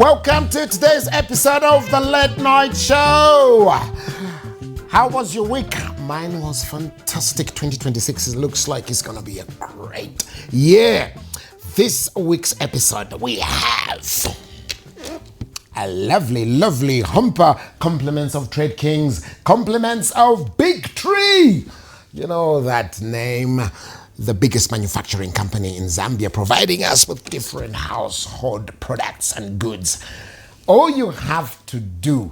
Welcome to today's episode of the Late Night Show. How was your week? Mine was fantastic. 2026 looks like it's gonna be a great year. This week's episode we have a lovely humper. Compliments of Trade Kings, compliments of Big Tree. You know that name, the biggest manufacturing company in Zambia, providing us with different household products and goods. All you have to do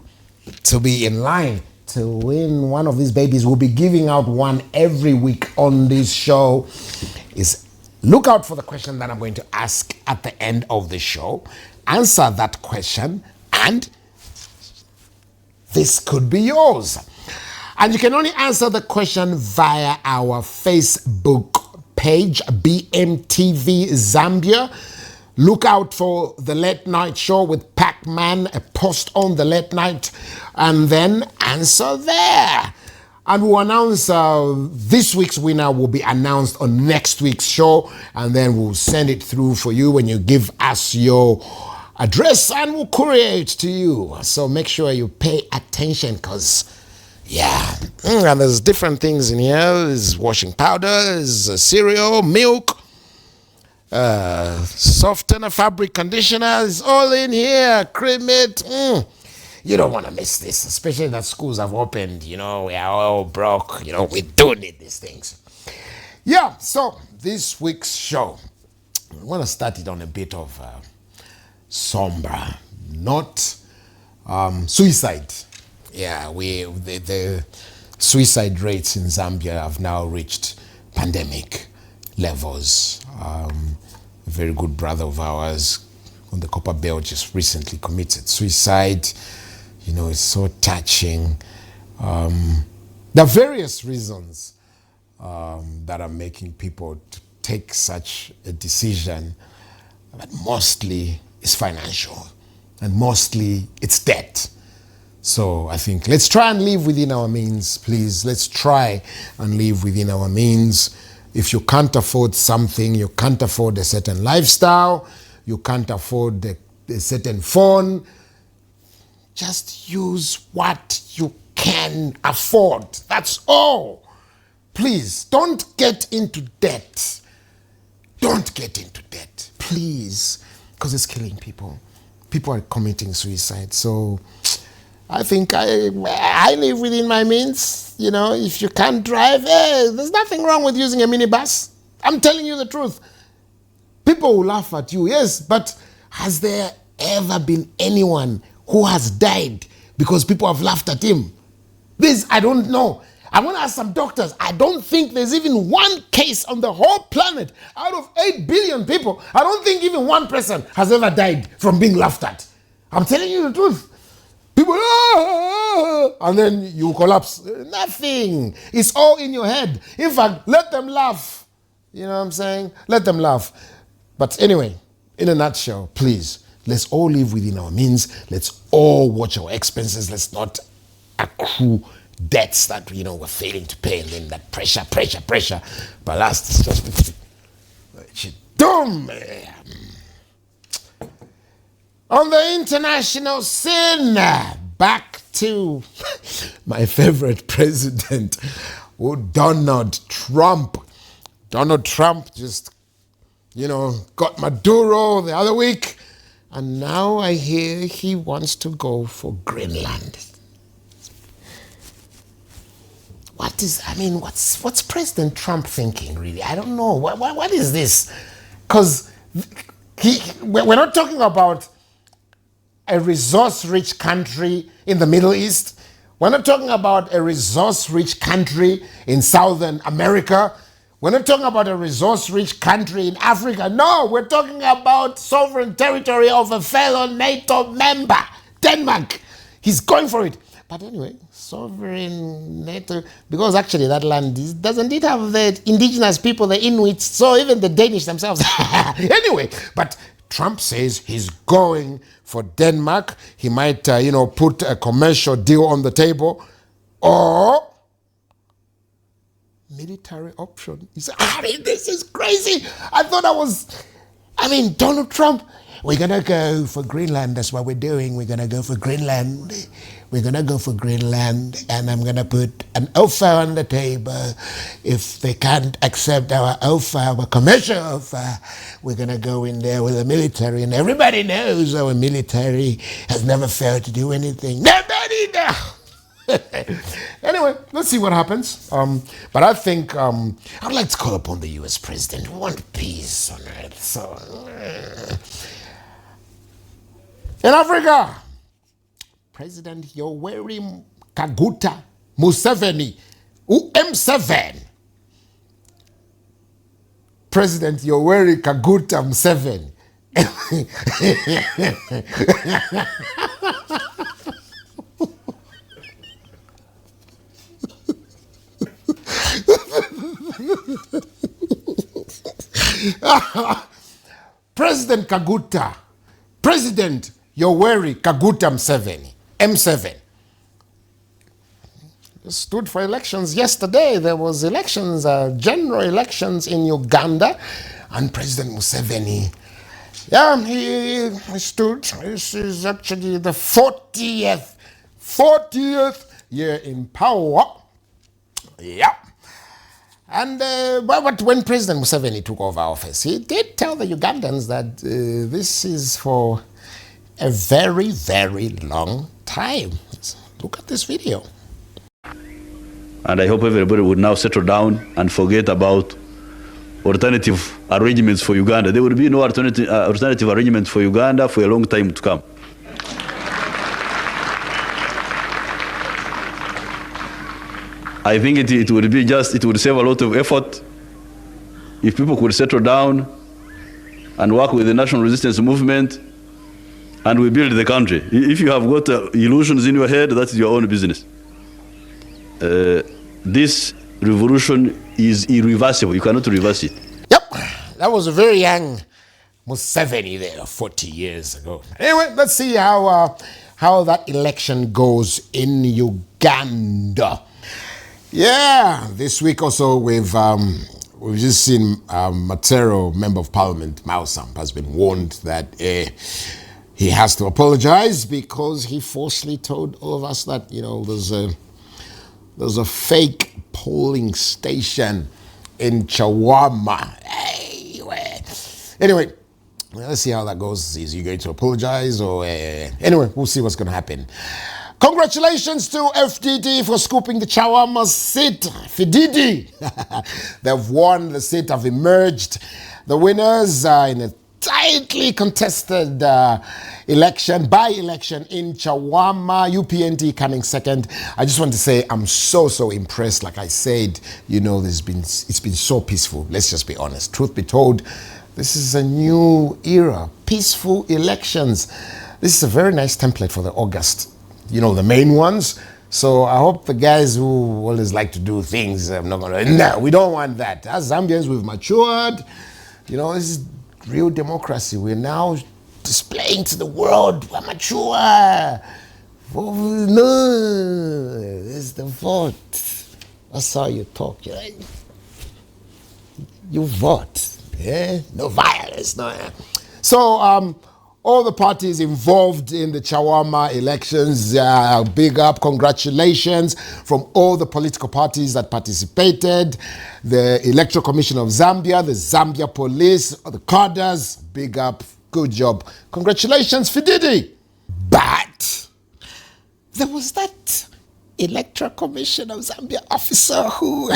to be in line to win one of these babies, we'll be giving out one every week on this show, is look out for the question that I'm going to ask at the end of the show. Answer that question and this could be yours. And you can only answer the question via our Facebook page, BMTV Zambia. Look out for the Late Night Show with Pacman, a post on the late night, and then answer there. And we'll announce this week's winner will be announced on next week's show, and then we'll send it through for you when you give us your address and we'll courier it to you. So make sure you pay attention because and there's different things in here. There's washing powder, there's cereal, milk, softener, fabric conditioner, it's all in here, cream it. You don't want to miss this, especially that schools have opened. You know, we are all broke. You know, we do need these things. Yeah, so this week's show, I want to start it on a bit of somber, not suicide. Yeah, the suicide rates in Zambia have now reached pandemic levels. A very good brother of ours on the Copper Belt just recently committed suicide. You know, it's so touching. There are various reasons that are making people to take such a decision, but mostly it's financial and mostly it's debt. So I think let's try and live within our means, please. Let's try and live within our means. If you can't afford something, you can't afford a certain lifestyle, you can't afford a certain phone, just use what you can afford. That's all. Please, don't get into debt. Don't get into debt, please, because it's killing people. People are committing suicide. So I think I live within my means. You know, if you can't drive, there's nothing wrong with using a minibus. I'm telling you the truth. People will laugh at you, yes, but has there ever been anyone who has died because people have laughed at him? This, I don't know. I want to ask some doctors. I don't think there's even one case on the whole planet out of 8 billion people. I don't think even one person has ever died from being laughed at. I'm telling you the truth. People, and then you collapse. Nothing. It's all in your head. In fact, let them laugh. You know what I'm saying? Let them laugh. But anyway, in a nutshell, please, let's all live within our means. Let's all watch our expenses. Let's not accrue debts that, you know, we're failing to pay, and then that pressure. But last, it's just dumb. On the international scene, back to my favorite president, Donald Trump. Donald Trump just, you know, got Maduro the other week, and now I hear he wants to go for Greenland. What's President Trump thinking, really? I don't know. What is this? Because we're not talking about a resource-rich country in the Middle East. We're not talking about a resource-rich country in Southern America. We're not talking about a resource-rich country in Africa. No, we're talking about sovereign territory of a fellow NATO member, Denmark. He's going for it. But anyway, sovereign NATO, because actually that land doesn't it have the indigenous people, the Inuits, so even the Danish themselves. Anyway, but Trump says he's going for Denmark. He might, put a commercial deal on the table or military option. He said, this is crazy. Donald Trump, We're gonna go for Greenland. That's what we're doing. We're gonna go for Greenland. We're gonna go for Greenland, and I'm gonna put an offer on the table. If they can't accept our offer, our commercial offer, we're gonna go in there with the military. And everybody knows our military has never failed to do anything. Nobody knows. Anyway, let's see what happens. But I think I'd like to call upon the U.S. president. We want peace on earth. So, in Africa, President Yoweri Kaguta Museveni, M7. President Yoweri Kaguta Museveni. President Kaguta, President Yoweri Kaguta Museveni, M7, stood for elections yesterday. There was elections, general elections in Uganda, and President Museveni, he stood. This is actually the 40th year in power. Yeah. And but when President Museveni took over office, he did tell the Ugandans that this is for a very, very long time. Look at this video. And I hope everybody would now settle down and forget about alternative arrangements for Uganda. There will be no alternative arrangements for Uganda for a long time to come. I think it would save a lot of effort if people could settle down and work with the national resistance movement and we build the country. If you have got illusions in your head, that's your own business. This revolution is irreversible. You cannot reverse it. Yep, that was a very young Museveni there 40 years ago. Anyway, let's see how that election goes in Uganda. Yeah, this week also we've just seen Matero, Member of Parliament, Mausam, has been warned that he has to apologize because he falsely told all of us that, you know, there's a fake polling station in Chawama. Anyway, let's see how that goes. Is he going to apologize or anyway, we'll see what's going to happen. Congratulations to FDD for scooping the Chawama seat. FDD, they've won the seat, have emerged the winners in a tightly contested by-election in Chawama. UPND coming second. I just want to say I'm so impressed. Like I said, you know, it's been so peaceful. Let's just be honest. Truth be told, this is a new era. Peaceful elections. This is a very nice template for the August. You know, the main ones. So I hope the guys who always like to do things, I'm not gonna, no, we don't want that. As Zambians, we've matured. You know, this is real democracy. We're now displaying to the world we're mature. No, it's the vote. That's how you talk. You vote. Yeah? No violence. No. So, all the parties involved in the Chawama elections, big up, congratulations from all the political parties that participated, the Electoral Commission of Zambia, the Zambia Police, the cadres, big up, good job. Congratulations, Fididi. But there was that Electoral Commission of Zambia officer who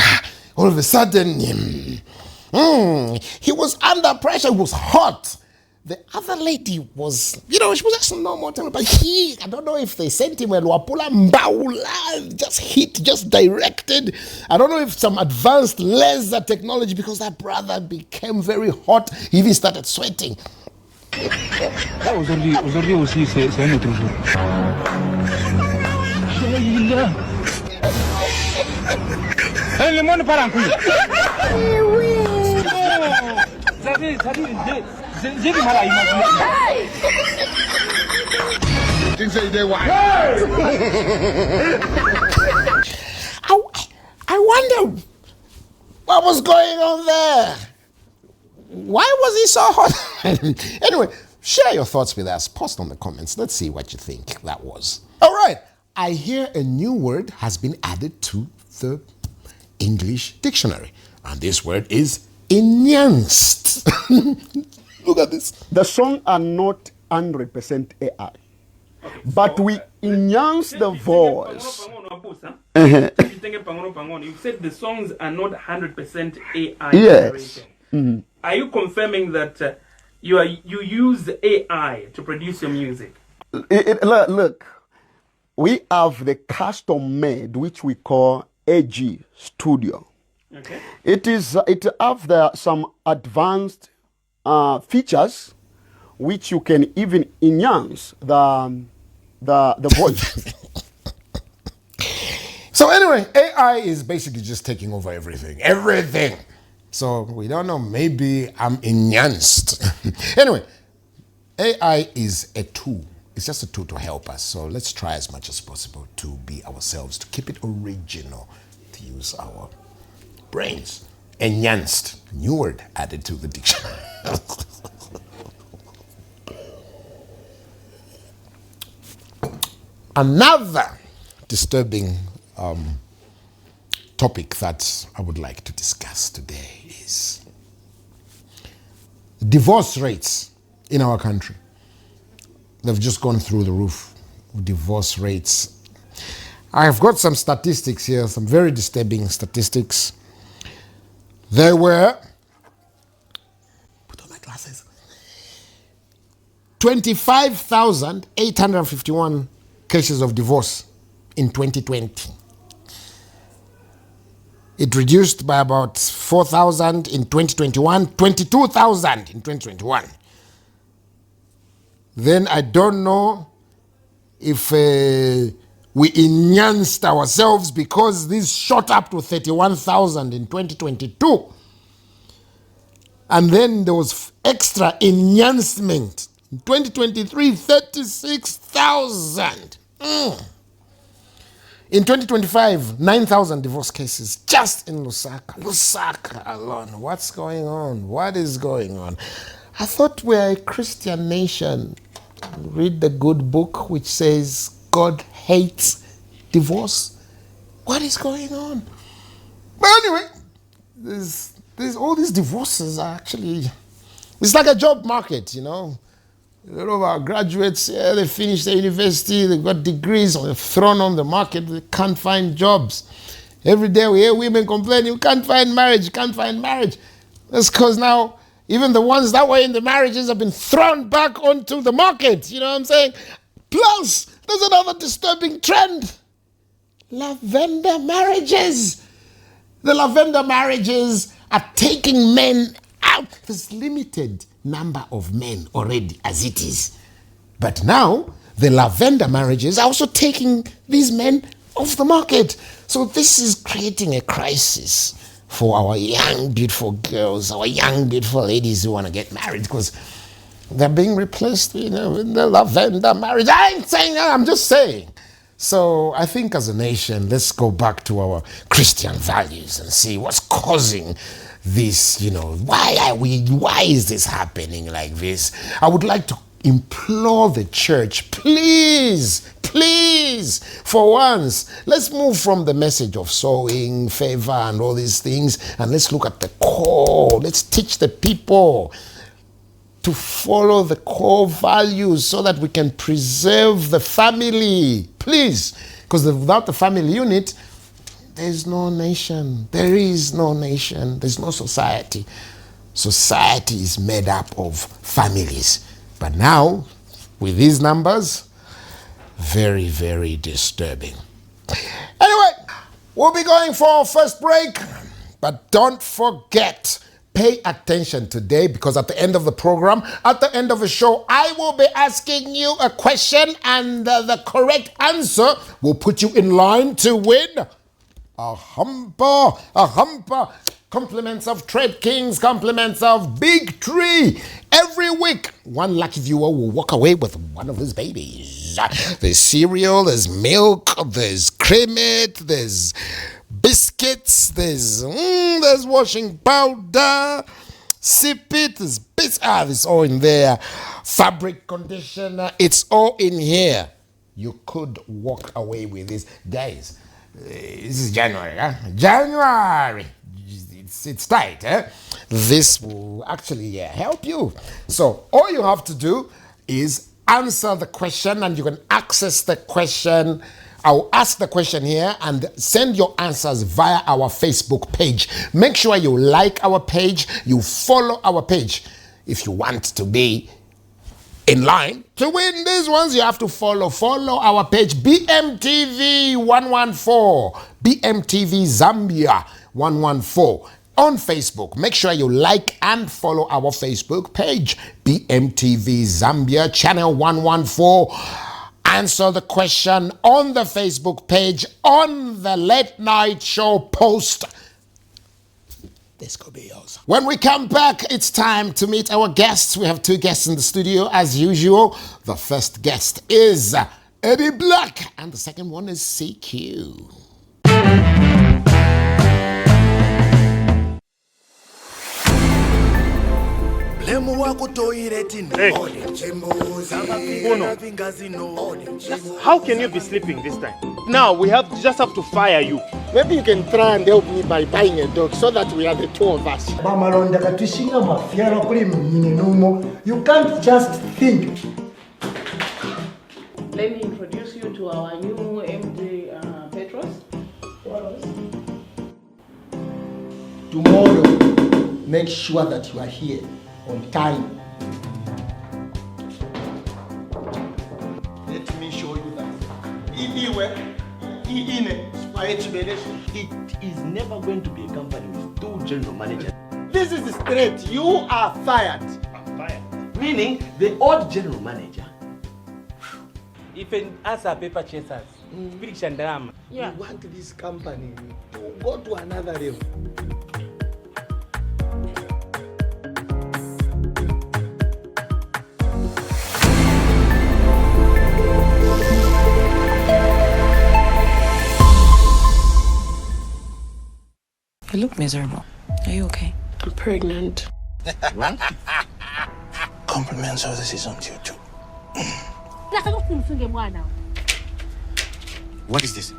all of a sudden, he was under pressure, it was hot. The other lady was, you know, she was just normal, but I don't know if they sent him a Luapula Mbaula, just directed. I don't know if some advanced laser technology, because that brother became very hot. He even started sweating. Aujourd'hui aussi, c'est un autre jour. Le monde part en couille. J'ai du mal à imaginer. I wonder what was going on there. Why was he so hot? Anyway, Share your thoughts with us. Post on the comments. Let's see what you think that was. All right. I hear a new word has been added to the English dictionary. And this word is enhanced. Look at this. The songs are not 100% AI, but we enhance the voice. You said the songs are not 100% AI Yes. generated. Are you confirming that you use AI to produce your music? Look, we have the custom made, which we call AG Studio. Okay. It have some advanced features which you can even enhance the voice. So anyway, AI is basically just taking over everything. So we don't know, maybe I'm enhanced. Anyway, AI is a tool. It's just a tool to help us. So let's try as much as possible to be ourselves, to keep it original, to use our brains. Enhanced, new word added to the dictionary. Another disturbing topic that I would like to discuss today is divorce rates in our country. They've just gone through the roof. Divorce rates. I've got some statistics here, some very disturbing statistics. There were, put on my glasses, 25,851 cases of divorce in 2020. It reduced by about 4,000 in 2021, 22,000 in 2021. Then I don't know if we enhanced ourselves because this shot up to 31,000 in 2022. And then there was extra enhancement. In 2023, 36,000. In 2025, 9,000 divorce cases just in Lusaka. Lusaka alone. What's going on? What is going on? I thought we're a Christian nation. Read the good book which says God hates divorce. What is going on? But anyway, there's all these divorces are actually, it's like a job market, you know. A lot of our graduates, they finished the university, they got degrees, they're thrown on the market, they can't find jobs. Every day we hear women complaining, you can't find marriage, you can't find marriage. That's because now even the ones that were in the marriages have been thrown back onto the market, you know what I'm saying? Plus, there's another disturbing trend. Lavender marriages. The lavender marriages are taking men out. There's limited number of men already as it is. But now, the lavender marriages are also taking these men off the market. So this is creating a crisis for our young, beautiful girls, our young, beautiful ladies who want to get married because they're being replaced, you know, with the lavender marriage. I ain't saying that, I'm just saying. So I think as a nation, let's go back to our Christian values and see what's causing this, you know, why is this happening like this? I would like to implore the church, please, for once, let's move from the message of sowing, favor, and all these things, and let's look at the core. Let's teach the people to follow the core values so that we can preserve the family, please, because without the family unit, there's no nation. There is no nation. There's no society. Society is made up of families. But now, with these numbers, very, very disturbing. Anyway, we'll be going for our first break. But don't forget, pay attention today because at the end of the program, at the end of the show, I will be asking you a question and the correct answer will put you in line to win a humper, compliments of Trade Kings, compliments of Big Tree. Every week, one lucky viewer will walk away with one of his babies. There's cereal, there's milk, there's creamette, there's biscuits, there's washing powder, Sip it, it's all in there. Fabric conditioner, it's all in here. You could walk away with this. Guys, this is January, huh? January! It's tight, eh? This will actually help you. So all you have to do is answer the question, and you can access the question. I'll ask the question here and send your answers via our Facebook page. Make sure you like our page, you follow our page. If you want to be in line to win these ones, you have to follow our page, BMTV 114, BMTV Zambia 114 on Facebook. Make sure you like and follow our Facebook page, BMTV Zambia channel 114. Answer the question on the Facebook page, on the late night show post. This could be yours. When we come back, it's time to meet our guests. We have two guests in the studio as usual. The first guest is Eddie Black, and the second one is CQ. Hey. How can you be sleeping this time? Now we just have to fire you. Maybe you can try and help me by buying a dog so that we are the two of us. You can't just think. Let me introduce you to our new MD Petros. Tomorrow, make sure that you are here on time. Let me show you that. It is never going to be a company with two general managers. This is straight. You are fired. I'm fired. Meaning the old general manager. If an answer paper chasers, big shandarama. We want this company to go to another level. You look miserable. Are you okay? I'm pregnant. Compliments of the season to you too. What is this?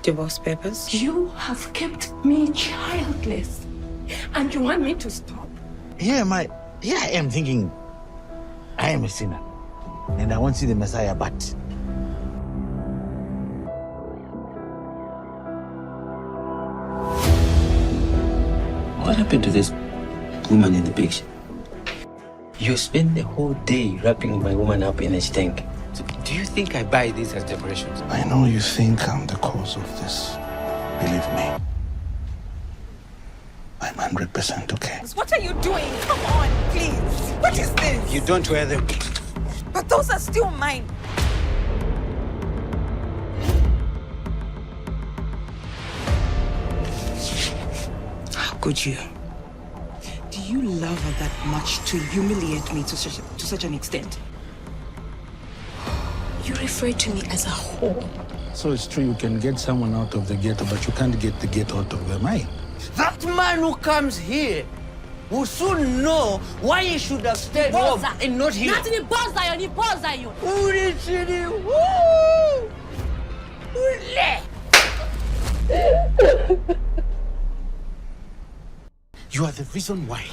Divorce papers? You have kept me childless, and you want me to stop? Here I am thinking I am a sinner and I won't see the Messiah, but what happened to this woman in the picture? You spend the whole day wrapping my woman up in a tank. So do you think I buy this as decorations? I know you think I'm the cause of this. Believe me, I'm 100% okay. What are you doing? Come on, please. What is this? You don't wear them. But those are still mine. How could you? Do you love her that much to humiliate me to such an extent? You refer to me as a whore. So it's true you can get someone out of the ghetto, but you can't get the ghetto out of their mind. That man who comes here will soon know why he should have stayed home and not here. You are the reason why.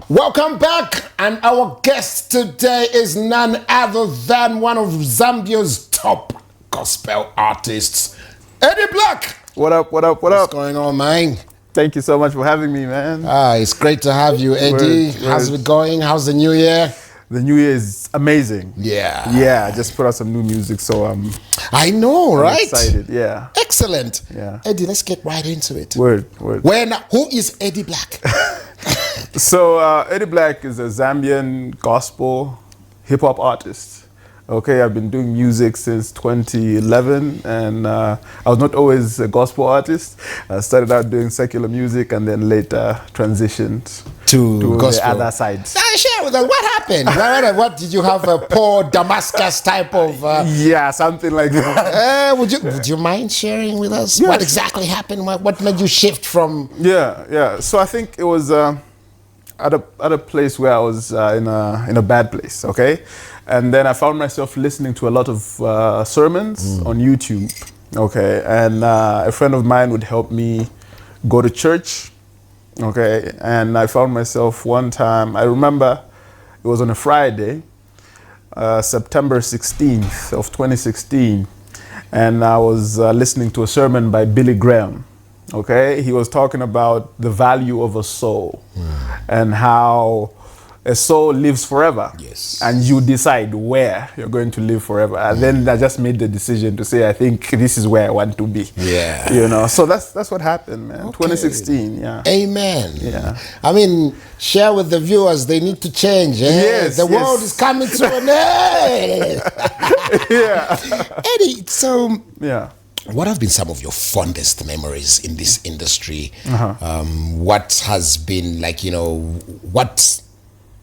Welcome back, and our guest today is none other than one of Zambia's top gospel artists, Eddie Black. What up, what up, what up? What's going on, man? Thank you so much for having me, man. It's great to have you, Eddie. How's it going? How's the new year? The new year is amazing. Yeah. Yeah, I just put out some new music, so I know, I'm right? excited, yeah. Excellent. Yeah. Eddie, let's get right into it. Word. Who is Eddie Black? So Eddie Black is a Zambian gospel hip-hop artist. Okay, I've been doing music since 2011, and I was not always a gospel artist. I started out doing secular music and then later transitioned to the gospel. other side. Share with us, what happened? what did you have, a Paul Damascus type of... yeah, something like that. Would you mind sharing with us? Yes. What exactly happened? What made you shift from... Yeah. So I think it was at a place where I was in a bad place, okay? And then I found myself listening to a lot of sermons on YouTube, okay? And a friend of mine would help me go to church, okay? And I found myself one time, I remember it was on a Friday, September 16th of 2016, and I was listening to a sermon by Billy Graham, okay? He was talking about the value of a soul and how a soul lives forever. Yes. And you decide where you're going to live forever. And then I just made the decision to say, I think this is where I want to be. Yeah. You know, so that's what happened, man. Okay. 2016, yeah. Amen. Yeah. I mean, share with the viewers, they need to change. Yes, the yes. world is coming to an end. Yeah. Eddie, so... Yeah. What have been some of your fondest memories in this industry? What has been like, what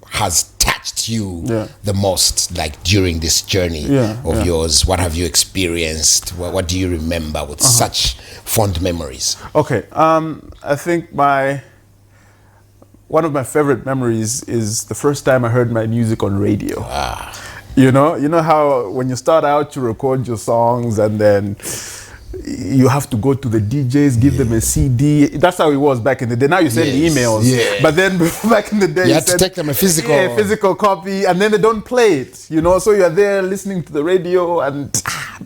has touched you the most, like during this journey of yours? What have you experienced? What do you remember with such fond memories? Okay, I think one of my favorite memories is the first time I heard my music on radio. You know how when you start out, you record your songs and then you have to go to the DJs, give them a CD. That's how it was back in the day. Now you send emails. Yeah. But then back in the day, you had to take them a physical copy, and then they don't play it. So you're there listening to the radio and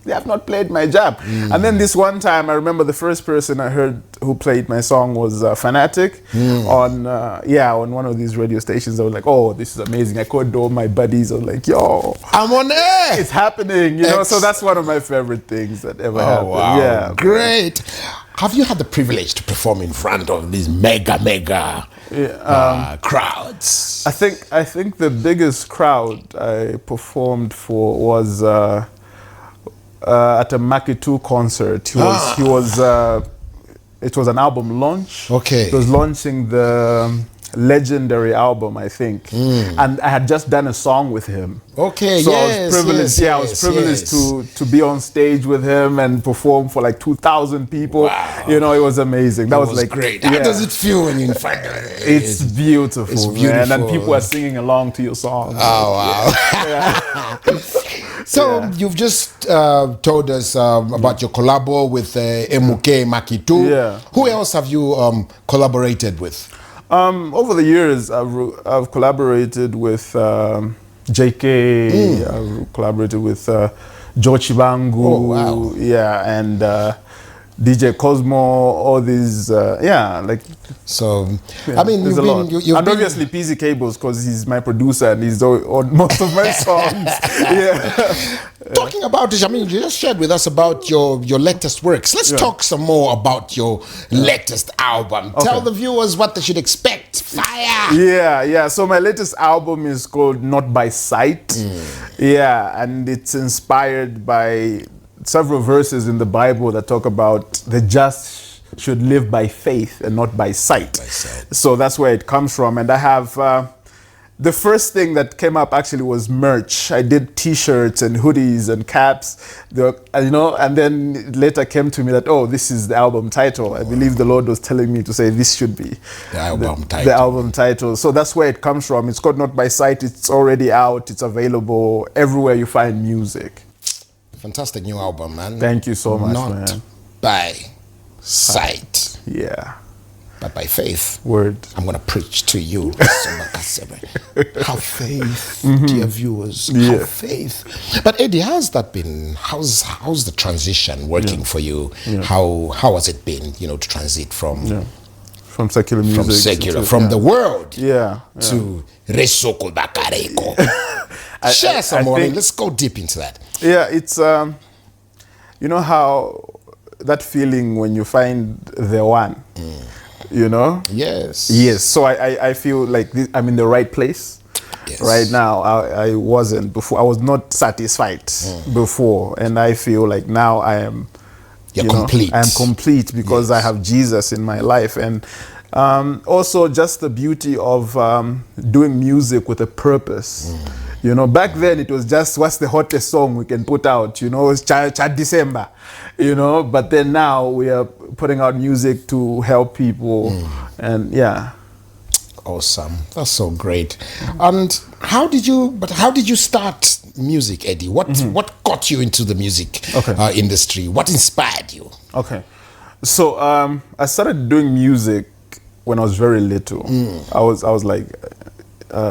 they have not played my jab. And then this one time, I remember the first person I heard who played my song was Fanatic on one of these radio stations. I was like, oh, this is amazing. I called all my buddies. I was like, yo, I'm on air. It's happening. So that's one of my favorite things that ever happened. Wow. Yeah. Great. Have you had the privilege to perform in front of these mega crowds? I think the biggest crowd I performed for was at a Makitu concert. It was an album launch. Okay. It was launching the legendary album, I think. And I had just done a song with him. Okay, so I was privileged. I was privileged to be on stage with him and perform for like 2,000 people. Wow. It was amazing. That was like great. How does it feel when you're in front of it? It's beautiful. It's beautiful. Man. And people are singing along to your song. Oh, wow. So you've just told us about your collabo with MK Makitu. Yeah. Who else have you collaborated with? Over the years, I've collaborated with JK. I've collaborated with George Chibangu. Oh, wow. Yeah, and DJ Cosmo. All these, So, I mean, you've been obviously PZ Cables because he's my producer and he's on most of my songs. Talking about it, I mean, you just shared with us about your latest works. Let's talk some more about your latest album. Okay. Tell the viewers what they should expect. Fire! Yeah. So my latest album is called Not By Sight. Yeah, and it's inspired by several verses in the Bible that talk about the just should live by faith and not by sight. So that's where it comes from. And I have the first thing that came up actually was merch. I did T-shirts and hoodies and caps, and then it later came to me that, oh, this is the album title. I believe the Lord was telling me to say this should be the album title. So that's where it comes from. It's called Not By Sight. It's already out. It's available everywhere you find music. Fantastic new album, man. Thank you so much, Not man. by sight. Yeah. But by faith. Word. I'm going to preach to you. Have faith, dear viewers. Have faith. But Eddie, how's that been? How's the transition working for you? How has it been, to transit from secular music from the world to Resoko Bakareko? Share some more. Let's go deep into that. Yeah, it's how that feeling when you find the one. Yes. So I feel like I'm in the right place. Yes. Right now, I wasn't before. I was not satisfied before, and I feel like now I am. You're complete. I am complete because I have Jesus in my life, and also just the beauty of doing music with a purpose. You know, back then it was just what's the hottest song we can put out. You know, it's Chat December. You know, but then now we are putting out music to help people, and yeah. Awesome. That's so great. And how did you start music, Eddie? What got you into the music industry? What inspired you? Okay. So I started doing music when I was very little. I was like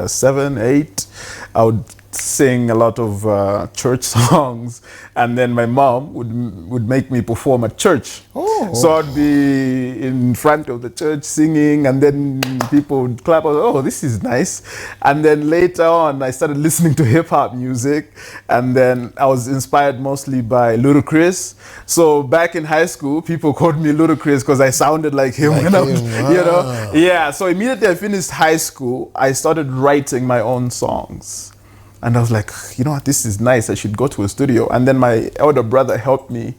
7, 8. I would sing a lot of church songs, and then my mom would make me perform at church. So I'd be in front of the church singing, and then people would clap. Oh, this is nice. And then later on, I started listening to hip hop music, and then I was inspired mostly by Ludacris. So back in high school, people called me Ludacris because I sounded like him. You know, yeah. So immediately I finished high school, I started writing my own songs. And I was like, you know what, this is nice. I should go to a studio. And then my elder brother helped me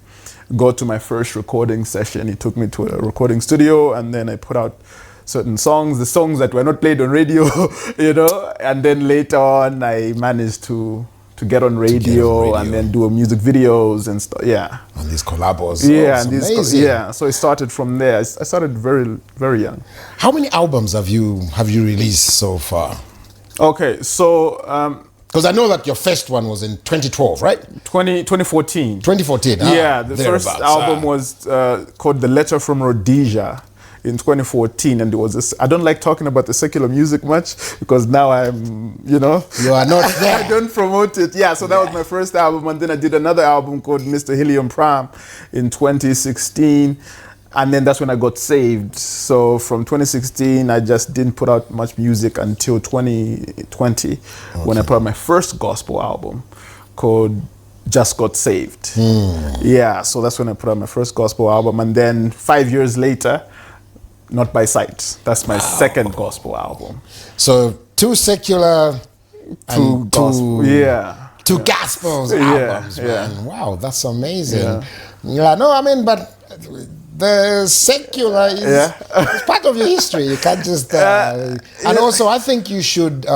go to my first recording session. He took me to a recording studio, and then I put out certain songs, the songs that were not played on radio, you know. And then later on, I managed to get on radio and then do music videos and stuff. Yeah. And these collabos. Yeah, and these so it started from there. I started very, very young. How many albums have you released so far? Okay, so because I know that your first one was in 2012, right? 2014. 2014. Yeah, the first album was called The Letter from Rhodesia in 2014, and it was this, I don't like talking about the secular music much because now I'm, you know, you are not there. I don't promote it. Yeah, so that was my first album, and then I did another album called Mr. Helium Prime in 2016. And then that's when I got saved. So from 2016, I just didn't put out much music until 2020, when I put out my first gospel album called Just Got Saved. Yeah, so that's when I put out my first gospel album. And then 5 years later, Not By Sight. That's my second gospel album. So two secular, two gospel. Two gospels albums, man. Wow, that's amazing. Yeah, no, I mean, but the secular is it's part of your history. You can't just... and also, I think you should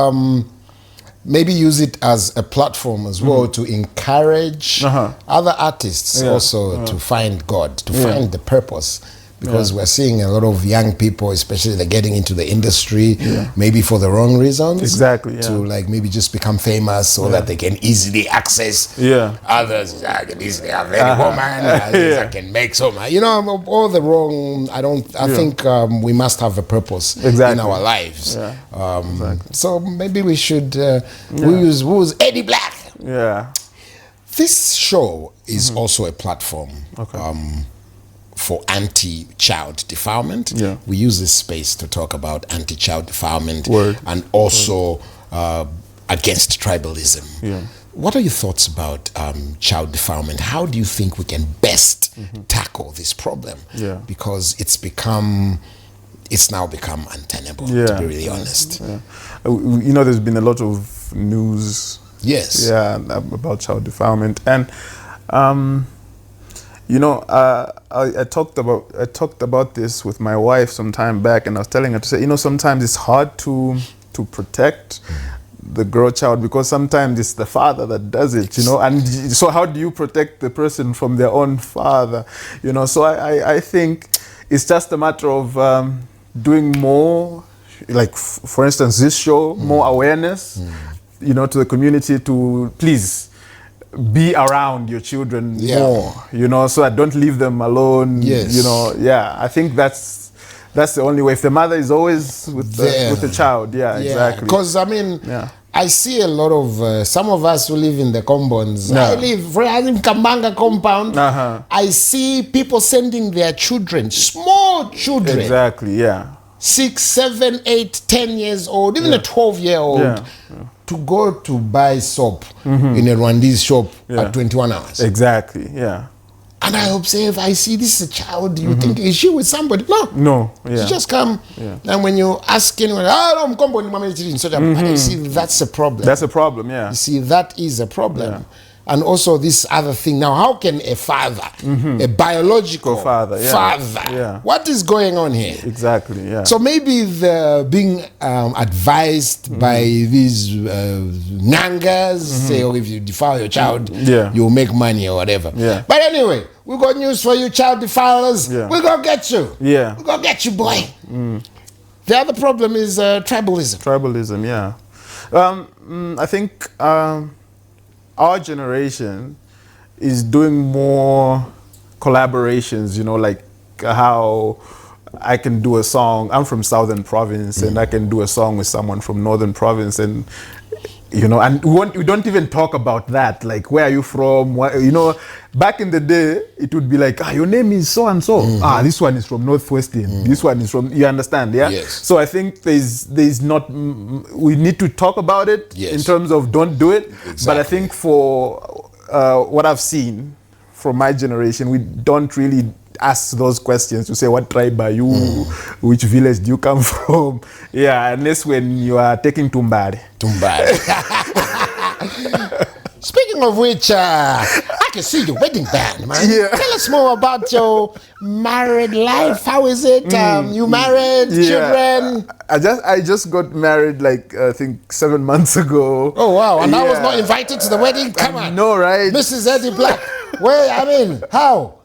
maybe use it as a platform as well to encourage other artists also to find God, to find the purpose. Because we're seeing a lot of young people, especially they're getting into the industry, maybe for the wrong reasons. Exactly, to like maybe just become famous so that they can easily access others. I can easily have any woman. I can make so much. You know, all the wrong. I think we must have a purpose in our lives. So maybe we should who's Eddie Black. Yeah. This show is also a platform. For anti-child defilement. We use this space to talk about anti-child defilement and also against tribalism. What are your thoughts about child defilement? How do you think we can best tackle this problem? Because it's now become untenable, to be really honest. You know, there's been a lot of news about child defilement, and you know, I talked about this with my wife some time back, and I was telling her to say, you know, sometimes it's hard to protect the girl child because sometimes it's the father that does it, you know, and so how do you protect the person from their own father, you know? So I think it's just a matter of doing more, like for instance, this show, more awareness, you know, to the community to please be around your children more, you know, so that don't leave them alone. You know, I think that's the only way. If the mother is always with the child, exactly. Because I mean, I see a lot of some of us who live in the compounds. I live in Kambanga compound. I see people sending their children, small children, 6, 7, 8, 10 years old, even a 12-year-old. To go to buy soap in a Rwandese shop at 21 hours. Exactly, And I observe, I see this is a child. You think, is she with somebody? No. No. Yeah. She just come. Yeah. And when you ask anyone, oh, no, come on, mama, so you see, that's a problem. That's a problem, yeah. You see, that is a problem. And also this other thing. Now, how can a father, a biological father, what is going on here? Exactly, yeah. So maybe the being advised by these nyangas, say, oh, if you defile your child, you'll make money or whatever. Yeah. But anyway, we got news for you, child defilers. We're going to get you. Yeah. We're going to get you, boy. The other problem is tribalism. Tribalism, yeah. I think our generation is doing more collaborations, you know, like how I can do a song. I'm from Southern Province, and I can do a song with someone from Northern Province, and you know, and we don't even talk about that. Like, where are you from? You know, back in the day, it would be like, your name is so and so. This one is from Northwestern. This one is from. You understand? Yeah. Yes. So I think there's not. We need to talk about it in terms of don't do it. Exactly. But I think for what I've seen from my generation, we don't really ask those questions to say, what tribe are you? Which village do you come from? Yeah, unless when you are taking Tumbari. Speaking of which, I can see your wedding band, man. Tell us more about your married life. How is it? You married, children? I just got married like I think 7 months ago. Oh wow! And I was not invited to the wedding. Come on, no, right? Mrs. Eddie Black. Where? I mean, how?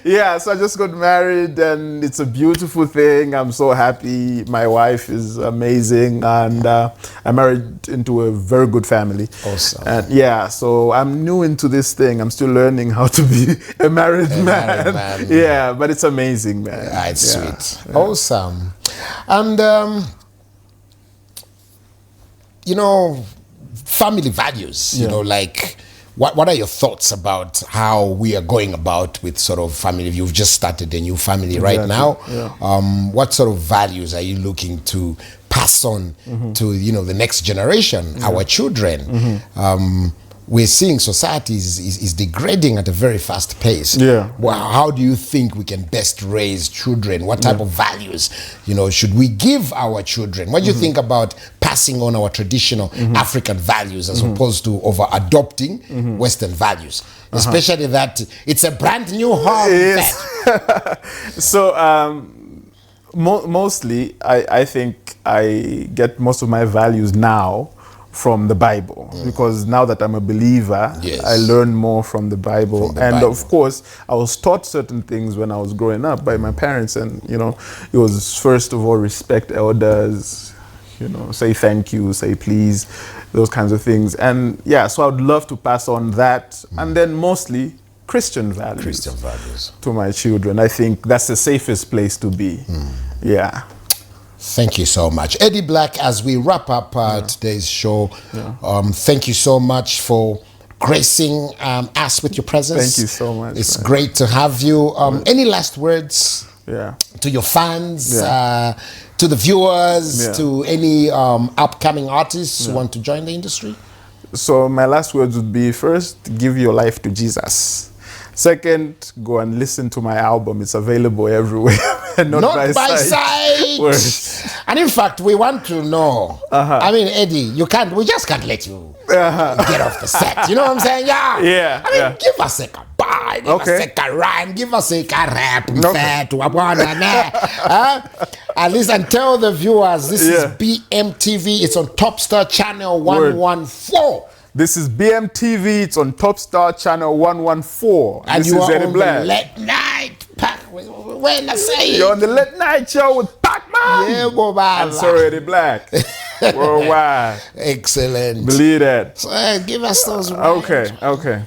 Yeah, so I just got married, and it's a beautiful thing. I'm so happy. My wife is amazing, and I married into a very good family. Awesome. And yeah, so I'm new into this thing. I'm still learning how to be a married man. Yeah, but it's amazing, man. Yeah, it's sweet. Yeah. Awesome. And you know, family values. You know, like. What are your thoughts about how we are going about with sort of family? You've just started a new family right now. Yeah. What sort of values are you looking to pass on to, you know, the next generation, our children? We're seeing society is degrading at a very fast pace. Yeah. Well, how do you think we can best raise children? What type of values, you know, should we give our children? What do you think about passing on our traditional African values as opposed to over adopting Western values? Especially that it's a brand new home. Yes. So mostly, I think I get most of my values now from the Bible, because now that I'm a believer, I learn more from the Bible. Of course, I was taught certain things when I was growing up by my parents, and you know, it was first of all respect elders, you know, say thank you, say please, those kinds of things. And yeah, so I would love to pass on that, and then mostly Christian values to my children. I think that's the safest place to be. Yeah. Thank you so much. Eddie Black, as we wrap up today's show, thank you so much for gracing us with your presence. Thank you so much. It's great to have you. Any last words to your fans, to the viewers, to any upcoming artists who want to join the industry? So my last words would be, first, give your life to Jesus. Second, go and listen to my album. It's available everywhere. Not by sight. And in fact, we want to know. I mean, Eddie, we just can't let you get off the set. You know what I'm saying? Yeah. I mean, give us a bye, give us a rhyme, give us a rap, at least, and tell the viewers, this is BMTV. It's on Top Star Channel 114. This is BMTV. It's on Top Star Channel 114. And this you is are Eddie on Black. the late night. When I say you're on the late night show with Pacman. Yeah, boy. And so Eddie Black. Worldwide. Excellent. Believe that. So give us those. Okay.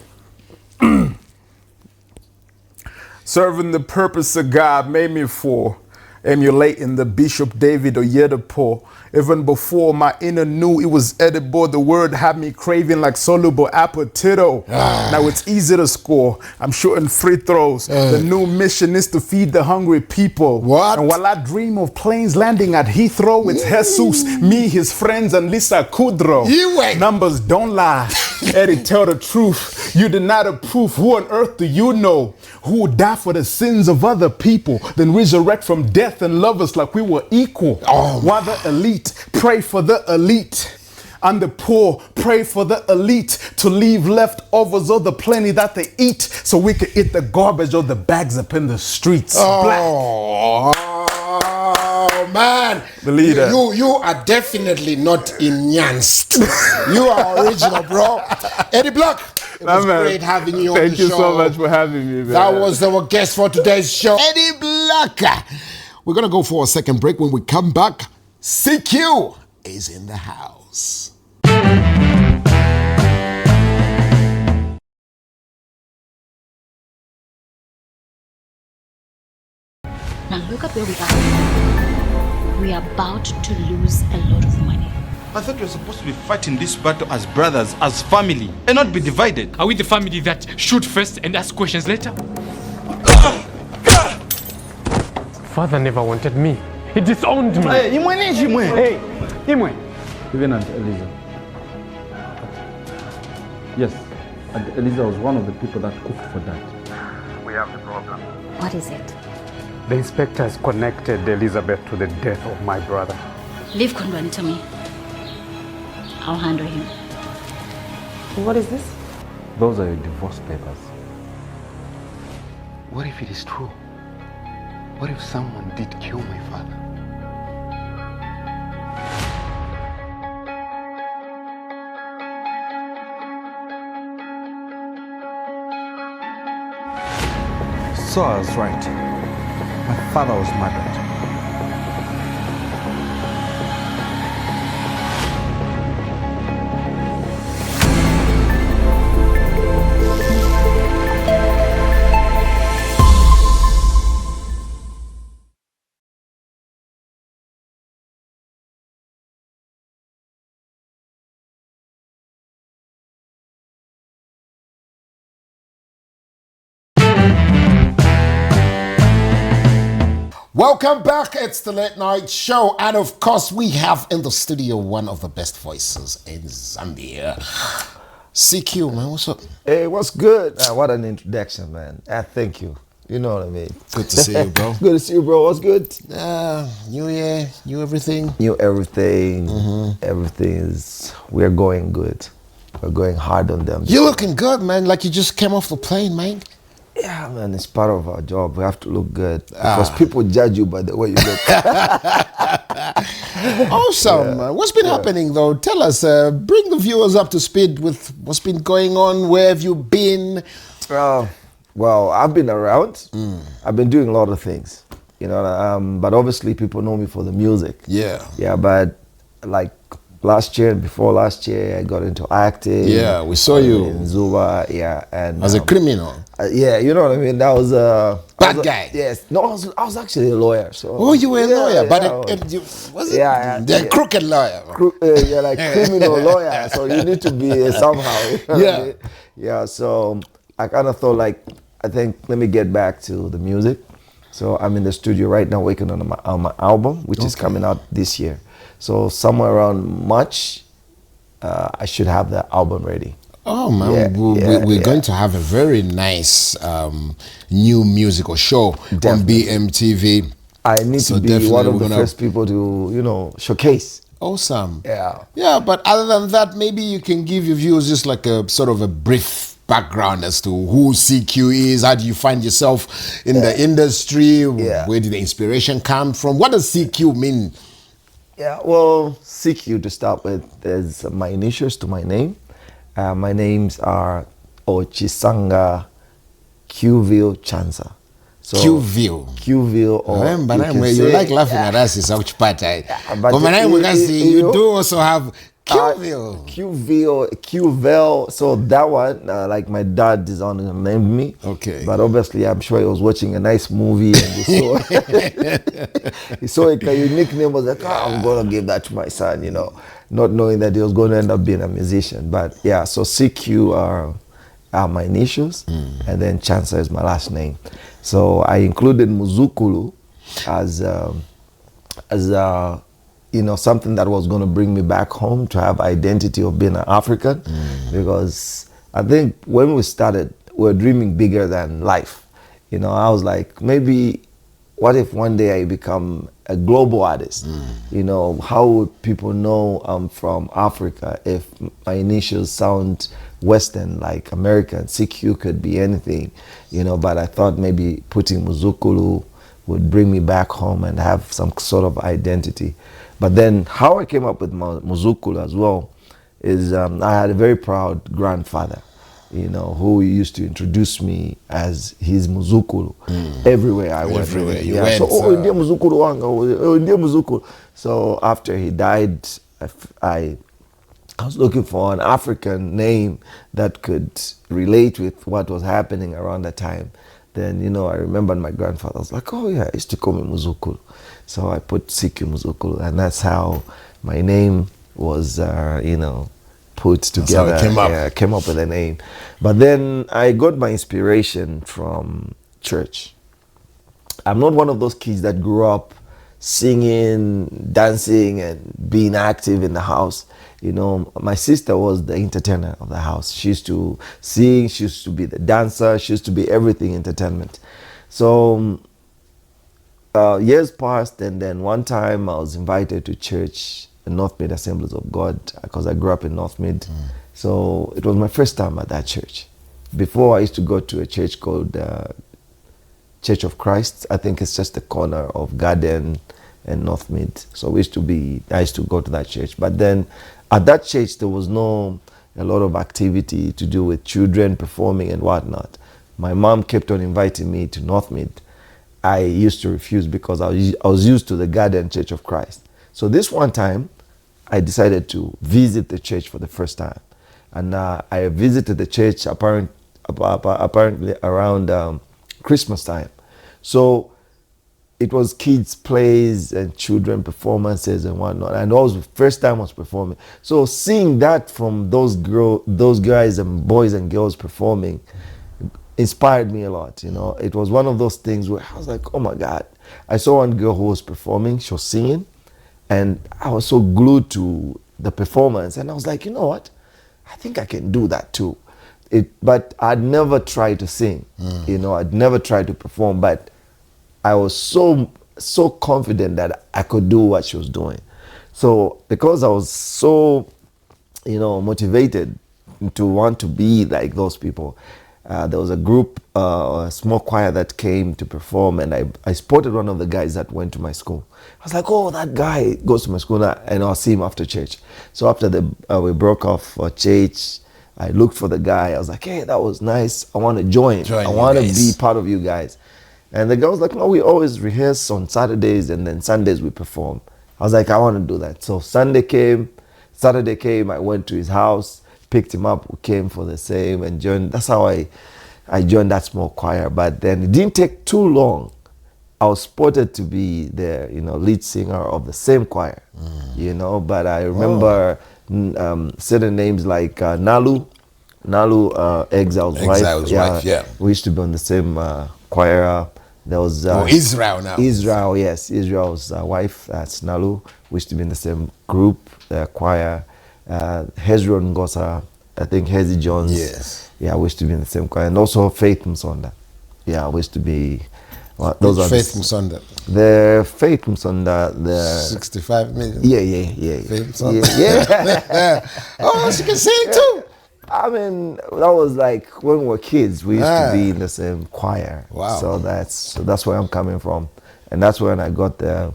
Serving the purpose of God made me for. Emulating the Bishop David Oyedepo. Even before my inner knew it was edible, the word had me craving like soluble appetito. Now it's easy to score. I'm shooting free throws. The new mission is to feed the hungry people. What? And while I dream of planes landing at Heathrow, it's Jesus, me, his friends, and Lisa Kudrow. You wait. Numbers don't lie. Eddie, tell the truth. You deny the proof. Who on earth do you know who would die for the sins of other people, then resurrect from death and love us like we were equal? While the elite pray for the elite, and the poor pray for the elite to leave leftovers of the plenty that they eat, so we could eat the garbage or the bags up in the streets. Oh, man. The leader. You are definitely not enhanced. You are original, bro. Eddie Block, it was great having you on the show. Thank you so much for having me, man. That was our guest for today's show, Eddie Block. We're going to go for a second break. When we come back, CQ is in the house. Now look at where we are. We are about to lose a lot of money. I thought we were supposed to be fighting this battle as brothers, as family, and not be divided. Are we the family that shoot first and ask questions later? Father never wanted me. He disowned me. Hey, Hey, Even Aunt Eliza. Yes, Aunt Eliza was one of the people that cooked for Dad. We have the problem. What is it? The inspectors connected Elizabeth to the death of my brother. Leave Kondwani to me. I'll handle him. What is this? Those are your divorce papers. What if it is true? What if someone did kill my father? So I was right. My father was murdered. Welcome back. It's the Late Night Show. And of course, we have in the studio one of the best voices in Zambia. CQ, man, what's up? Hey, what's good? What an introduction, man. Thank you. You know what I mean? Good to see you, bro. Good to see you, bro. What's good? New year, new everything. New everything. Everything is, we're going good. We're going hard on them. You're looking good, man. Like you just came off the plane, man. Yeah, man, it's part of our job. We have to look good because people judge you by the way you look. Awesome. Yeah. What's been happening, though? Tell us, bring the viewers up to speed with what's been going on. Where have you been? Well, I've been around. I've been doing a lot of things, you know, but obviously people know me for the music. Yeah. Yeah, but like last year and before last year, I got into acting. Yeah, we saw you in Zuba. Yeah, and as a criminal. Yeah, you know what I mean. That was bad guy. Yes, no, I was actually a lawyer. So. Oh, you were a lawyer, but was it? The crooked lawyer. Yeah, like criminal lawyer. So you need to be somehow. You know what I mean? Yeah. So I kind of thought like, I think let me get back to the music. So I'm in the studio right now working on my album, which is coming out this year. So somewhere around March, I should have the album ready. Oh man, we're going to have a very nice new musical show on BMTV. I need to be one of the first people to, you know, showcase. Awesome. Yeah. Yeah, but other than that, maybe you can give your viewers just like a sort of a brief background as to who CQ is. How do you find yourself in the industry? Where did the inspiration come from? What does CQ mean? Yeah, well, CQ to start with is my initials to my name. My names are Ochisanga Qville Chansa. So Qville. Or you like laughing at us, is but you do also have Qville. Qville. So that one, like my dad designed and named me. Okay. But obviously, I'm sure he was watching a nice movie and he saw a unique name. Was like, I'm gonna give that to my son, you know, not knowing that he was going to end up being a musician. But yeah, so CQ are my initials, and then Chansa is my last name. So I included Muzukulu as something that was going to bring me back home to have identity of being an African, because I think when we started, we were dreaming bigger than life. I was like, maybe what if one day I become a global artist? How would people know I'm from Africa if my initials sound Western, like American? CQ could be anything, but I thought maybe putting Muzukulu would bring me back home and have some sort of identity. But then how I came up with Muzukulu as well is I had a very proud grandfather, who used to introduce me as his Muzukulu everywhere I went. Everywhere you yeah. went. So, India Muzukulu wanga, India Muzukulu. So after he died, I was looking for an African name that could relate with what was happening around that time. Then, I remembered my grandfather. I was like, oh yeah, I used to call me Muzukulu. So I put CQ Muzukulu, and that's how my name was, put together. That's how it came up. Yeah, came up with a name. But then I got my inspiration from church. I'm not one of those kids that grew up singing, dancing, and being active in the house. My sister was the entertainer of the house. She used to sing, she used to be the dancer, she used to be everything entertainment. So years passed, and then one time I was invited to church, the North Mid Assemblies of God, because I grew up in North Mid. So it was my first time at that church. Before, I used to go to a church called Church of Christ. I think it's just the corner of Garden and North Mid. So I used to go to that church. But then at that church, there was a lot of activity to do with children performing and whatnot. My mom kept on inviting me to North Mid. I used to refuse because I was used to the Garden Church of Christ. So this one time, I decided to visit the church for the first time. And I visited the church apparently around Christmas time. So it was kids' plays and children performances and whatnot. And that was the first time I was performing. So seeing that from those guys and boys and girls performing inspired me a lot. It was one of those things where I was like, oh my God. I saw one girl who was performing, she was singing, and I was so glued to the performance. And I was like, you know what? I think I can do that too. But I'd never tried to sing. I'd never tried to perform, but I was so confident that I could do what she was doing. So because I was so, motivated to want to be like those people, there was a group, a small choir that came to perform, and I spotted one of the guys that went to my school. I was like, oh, that guy goes to my school, and I'll see him after church. So after we broke off for church, I looked for the guy. I was like, hey, that was nice. I want to join. I want to be part of you guys. And the guy was like, no, we always rehearse on Saturdays, and then Sundays we perform. I was like, I want to do that. So Saturday came, I went to his house, picked him up, we came for the same, and joined. That's how I joined that small choir. But then it didn't take too long. I was spotted to be the lead singer of the same choir, But I remember certain names like Nalu, Exile's wife. Yeah, we used to be on the same choir. There was Israel now. Israel, yes, Israel's wife. That's Nalu. We used to be in the same group, choir. Hezron Ngosa, I think Hezi Jones. Yes. Yeah, we used to be in the same choir, and also Faith Msonda. Yeah, we used to be. Those are Faith Msonda. The Faith Msonda, the 65 million. Yeah. Faith Msonda. Yeah. Oh, she can sing too. I mean, that was like when we were kids. We used to be in the same choir. Wow. So that's where I'm coming from, and that's when I got the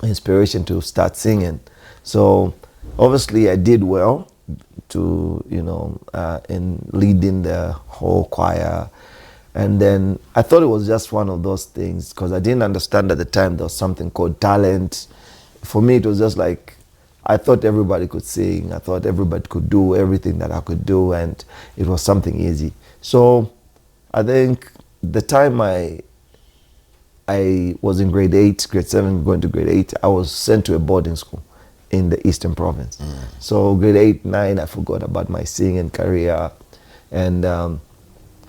inspiration to start singing. So obviously, I did well to in leading the whole choir. And then I thought it was just one of those things because I didn't understand at the time there was something called talent. For me, it was just like, I thought everybody could sing. I thought everybody could do everything that I could do, and it was something easy. So I think the time I was in grade 7, going to grade 8, I was sent to a boarding school in the Eastern Province. So grade 8, 9, I forgot about my singing career, and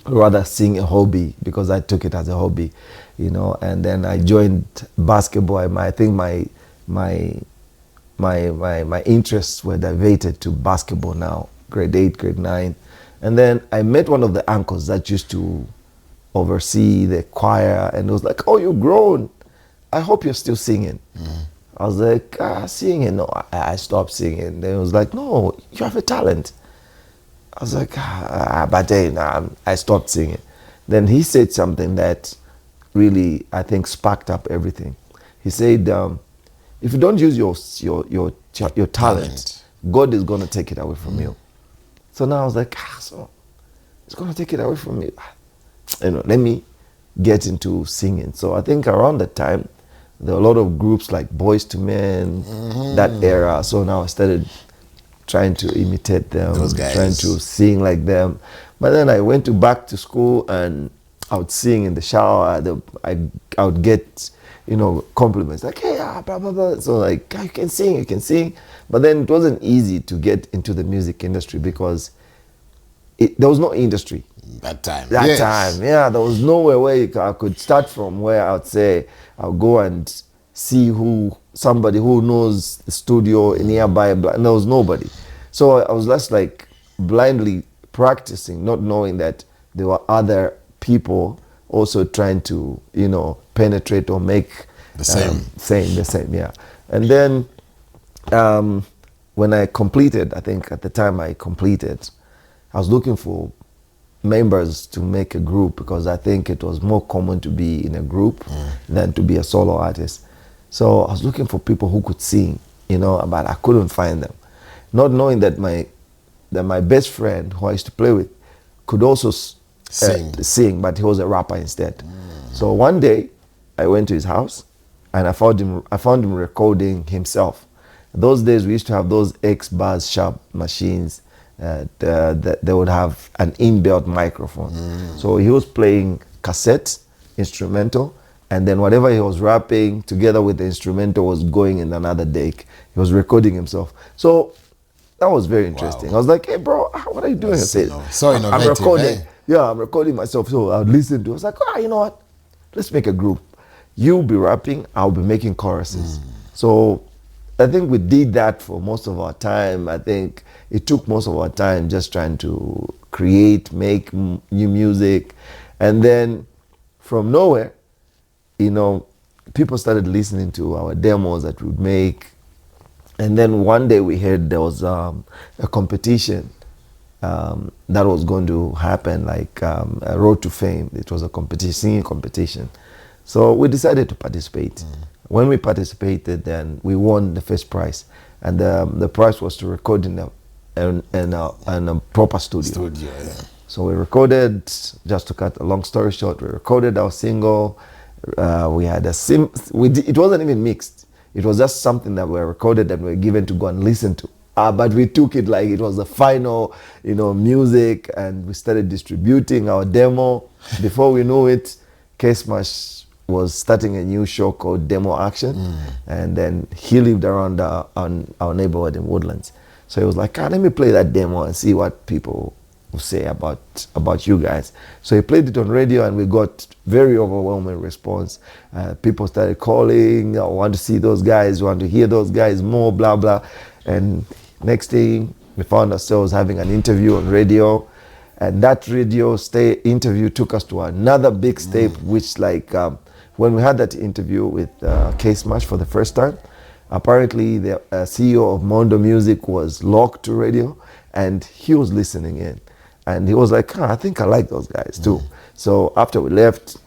rather sing a hobby because I took it as a hobby, and then I joined basketball. I think my my interests were diverted to basketball now, grade 8, grade 9. And then I met one of the uncles that used to oversee the choir, and it was like, oh, you've grown. I hope you're still singing. I was like, singing? No, I stopped singing. Then it was like, no, you have a talent. I was like, but then I stopped singing. Then he said something that really, I think, sparked up everything. He said, if you don't use your talent, God is going to take it away from you. So now I was like, so it's going to take it away from me. Let me get into singing. So I think around that time, there were a lot of groups like Boys to Men, that era. So now I started trying to imitate them, trying to sing like them. But then I went back to school, and I would sing in the shower. I would get, compliments like, hey, blah, blah, blah. So like, you can sing. But then it wasn't easy to get into the music industry because there was no industry. That time, yeah, there was nowhere where I could start from, where I would say I'll go and see somebody who knows the studio nearby. And there was nobody, so I was just like blindly practicing, not knowing that there were other people also trying to penetrate or make the same. Yeah. And then when I completed, I think at the time I completed, I was looking for members to make a group, because I think it was more common to be in a group than to be a solo artist. So I was looking for people who could sing, but I couldn't find them. Not knowing that my best friend, who I used to play with, could also sing, but he was a rapper instead. So one day I went to his house, and I found him recording himself. Those days we used to have those X-Bars sharp machines. They would have an inbuilt microphone. So he was playing cassette, instrumental, and then whatever he was rapping together with the instrumental was going in another deck. He was recording himself. So that was very interesting. I was like, hey bro, what are you doing? I said, I'm recording. Yeah, I'm recording myself. So I would listen to it. I was like, you know what? Let's make a group. You'll be rapping, I'll be making choruses. So I think we did that for most of our time. I think it took most of our time just trying to create, make new music. And then from nowhere, people started listening to our demos that we'd make. And then one day we heard there was a competition that was going to happen, like a Road to Fame. It was a singing competition. So we decided to participate. When we participated, then we won the first prize. And the prize was to record in a proper studio. So we recorded, just to cut a long story short, we recorded our single. We had it wasn't even mixed. It was just something that we recorded and we were given to go and listen to. But we took it like it was the final, music, and we started distributing our demo. Before we knew it, K-Smash was starting a new show called Demo Action, and then he lived around our neighborhood in Woodlands. So he was like, let me play that demo and see what people will say about you guys. So he played it on radio, and we got very overwhelming response. People started calling, I want to see those guys, want to hear those guys more, blah, blah. And next thing, we found ourselves having an interview on radio. And that radio interview took us to another big step, which when we had that interview with K-Smash for the first time, apparently the CEO of Mondo Music was locked to radio, and he was listening in. And he was like, I think I like those guys too. So after we left,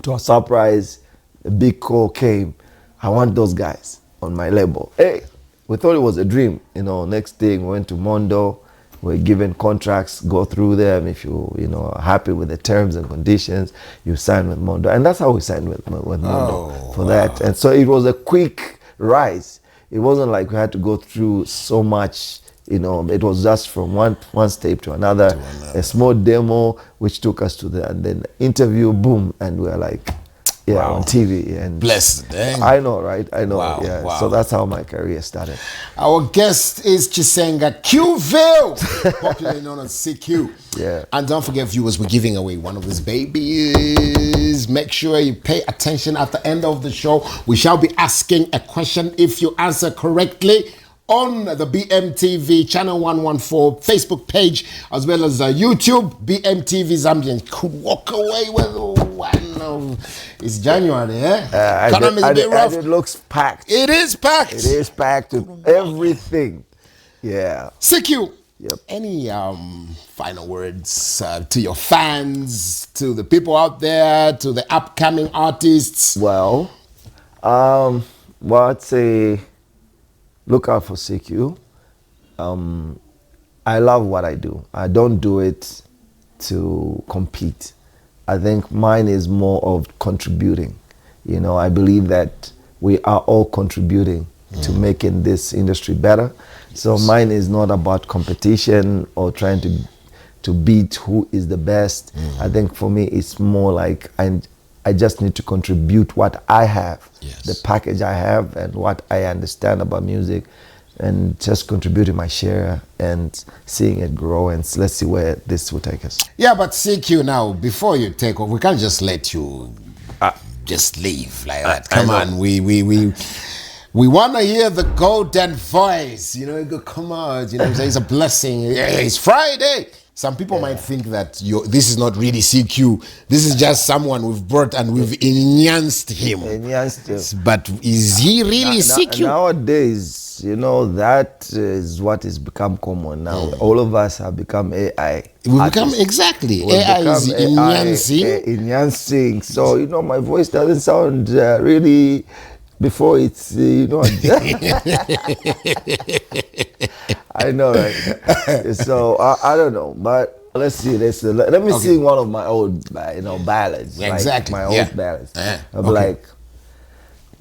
to our surprise, a big call came. I want those guys on my label. Hey, we thought it was a dream. Next thing we went to Mondo. We're given contracts, go through them. If you are happy with the terms and conditions, you sign with Mondo. And that's how we signed with Mondo for that. And so it was a quick rise. It wasn't like we had to go through so much, it was just from one step to another. A small demo, which took us to the interview, boom, and we're like, on TV. And blessed. I know, right? I know. Wow. So that's how my career started. Our guest is Chisenga Qville, popularly known as CQ. Yeah. And don't forget, viewers, we're giving away one of his babies. make sure you pay attention at the end of the show. We shall be asking a question. If you answer correctly on the BMTV channel 114 Facebook page, as well as YouTube, BMTV Zambian could walk away with one of... It's January, eh? Economy is a bit rough. It looks packed. It is packed. It is packed with everything. Yeah. CQ. Yep. Any final words to your fans, to the people out there, to the upcoming artists? Well, I'd say look out for CQ. I love what I do. I don't do it to compete. I think mine is more of contributing. You know, I believe that we are all contributing to making this industry better. So mine is not about competition or trying to beat who is the best. I think for me it's more like I just need to contribute what I have, the package I have and what I understand about music, and just contributing my share and seeing it grow, and let's see where this will take us. Yeah, but CQ now, before you take off, we can't just let you just leave like that. Come on, we want to hear the golden voice. You know, you go, come on, you know, it's a blessing. It's Friday. Some people might think that this is not really CQ. This is just someone we've brought and we've enhanced him. But is he really CQ? Nowadays, you know, that is what has become common now. All of us have become AI. We've become, exactly. AI is enhancing. So, you know, my voice doesn't sound really... Before it's, you know, I know, right? So I don't know, but let's see. Let me sing one of my old, ballads. Exactly. Like my old ballads. I'll be like,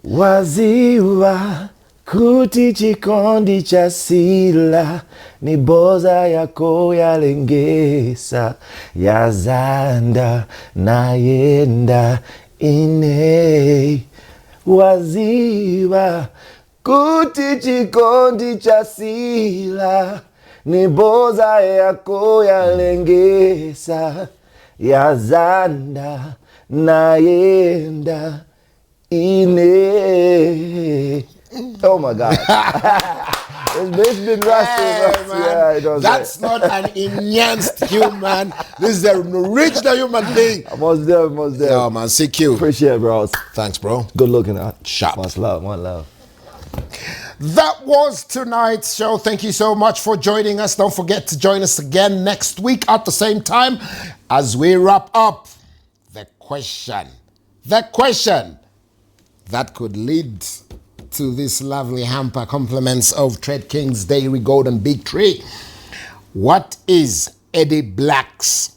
waziwa kuti chikondi cha sila ni boza yako yalengesa yazanda nayenda ine. Waziwa kuti chikondi cha sila ni boza yako yalengesa yazanda nayenda ine. Oh my God. It's been rusty. That's not an enhanced human. This is an original human being. Most there. Yeah, man, CQ. Appreciate it, bro. Thanks, bro. Good looking out. Sharp. Much love, one love. That was tonight's show. Thank you so much for joining us. Don't forget to join us again next week at the same time as we wrap up the question that could lead to this lovely hamper, compliments of Trade Kings, Dairy Gold and Big Tree. What is Eddie Black's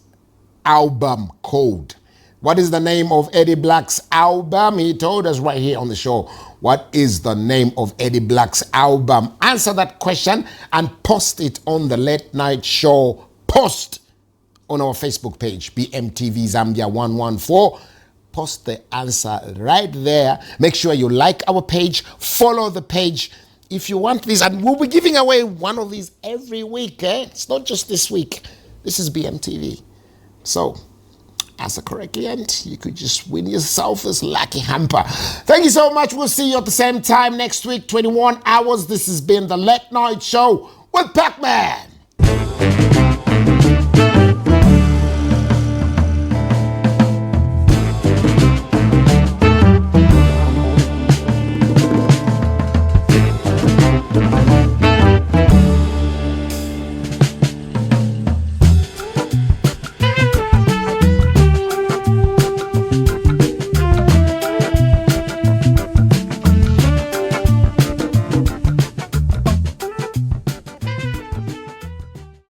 album code? What is the name of Eddie Black's album? He told us right here on the show. What is the name of Eddie Black's album? Answer that question and post it on the Late Night Show post on our Facebook page, BMTV Zambia 114. Post the answer right there. Make sure you like our page, follow the page if you want this, and we'll be giving away one of these every week. It's not just this week. This is BMTV. So answer correctly and you could just win yourself this lucky hamper. Thank you so much. We'll see you at the same time next week, 21 hours. This has been the Late Night Show with Pacman.